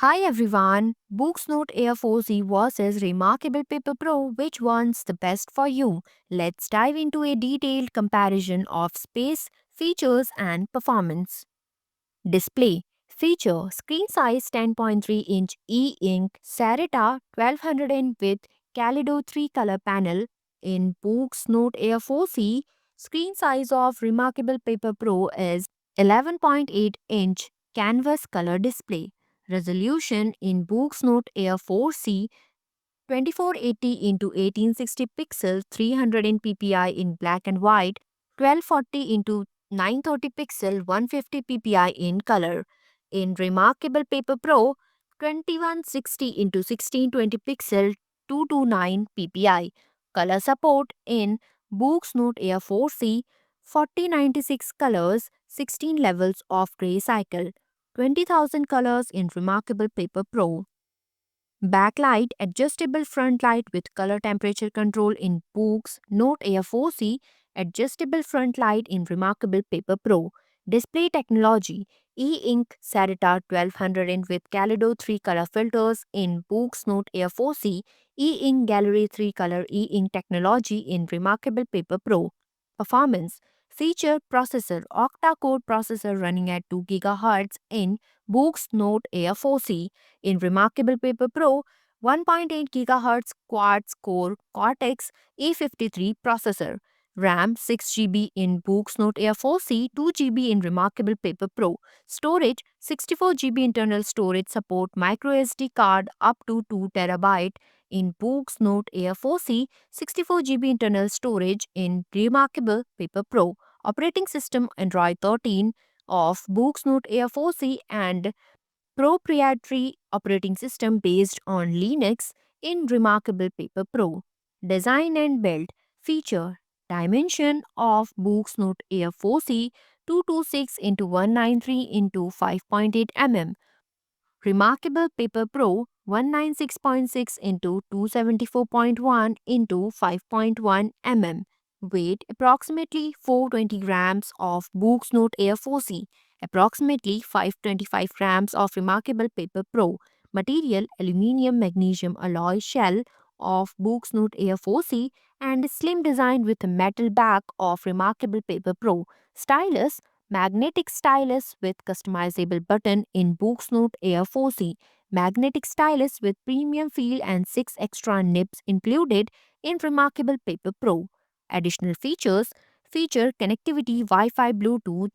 Hi everyone, Books Note Air 4C versus Remarkable Paper Pro. Which one's the best for you? Let's dive into a detailed comparison of space, features, and performance. Display feature screen size 10.3-inch e-ink Sarita 1200 with Kaleido 3 color panel. In Books Note Air 4C, screen size of Remarkable Paper Pro is 11.8-inch canvas color display. Resolution in Books Note Air 4C 2480 into 1860 pixels 300 in ppi in black and white, 1240 into 930 pixel 150 ppi in color. In Remarkable Paper Pro 2160 into 1620 pixel 229 ppi. Color support in Books Note Air 4C 4096 colors, 16 levels of gray cycle, 20,000 colors in Remarkable Paper Pro. Backlight adjustable front light with color temperature control in Books Note Air 4C, adjustable front light in Remarkable Paper Pro. Display technology e-ink Sarita 1200 in with Kaleido 3 color filters in Books Note Air 4C, e-ink Gallery 3 color e-ink technology in Remarkable Paper Pro. Performance feature processor octa-core processor running at 2 GHz in Books Note Air 4C. In Remarkable Paper Pro, 1.8 GHz quad core Cortex A53 processor. RAM 6 GB in Books Note Air 4C, 2 GB in Remarkable Paper Pro. Storage 64 GB internal storage support microSD card up to 2 TB in Books Note Air 4C, 64 GB internal storage in Remarkable Paper Pro. Operating system Android 13 of Books Note Air 4C and proprietary operating system based on Linux in Remarkable Paper Pro. Design and build feature dimension of Books Note Air 4C 226 into 193 into 5.8 mm. Remarkable Paper Pro 196.6 into 274.1 into 5.1 mm. Weight approximately 420 grams of Books Note Air 4C, approximately 525 grams of Remarkable Paper Pro. Material aluminium magnesium alloy shell of Books Note Air 4C and slim design with a metal back of Remarkable Paper Pro. Stylus magnetic stylus with customizable button in Books Note Air 4C. Magnetic stylus with premium feel and 6 extra nibs included in Remarkable Paper Pro. Additional features feature connectivity Wi-Fi Bluetooth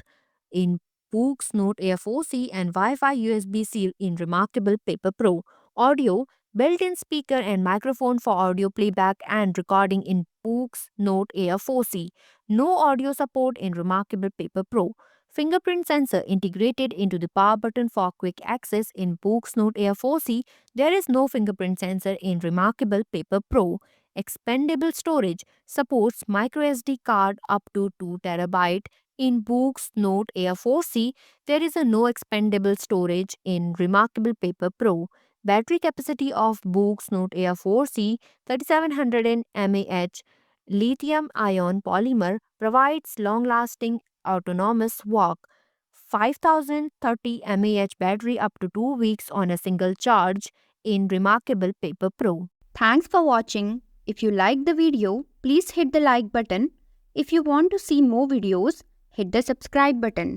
in Books Note Air 4C and Wi-Fi USB-C in Remarkable Paper Pro. Audio built-in speaker and microphone for audio playback and recording in Books Note Air 4C. No audio support in Remarkable Paper Pro. Fingerprint sensor integrated into the power button for quick access in Books Note Air 4C. There is no fingerprint sensor in Remarkable Paper Pro. Expandable storage supports microSD card up to 2 TB. In Books Note Air 4C, there is a no expandable storage in Remarkable Paper Pro. Battery capacity of Books Note Air 4C 3700 mAh lithium ion polymer provides long lasting autonomous walk. 5030 mAh battery up to 2 weeks on a single charge in Remarkable Paper Pro. Thanks for watching. If you liked the video, please hit the like button. If you want to see more videos, hit the subscribe button.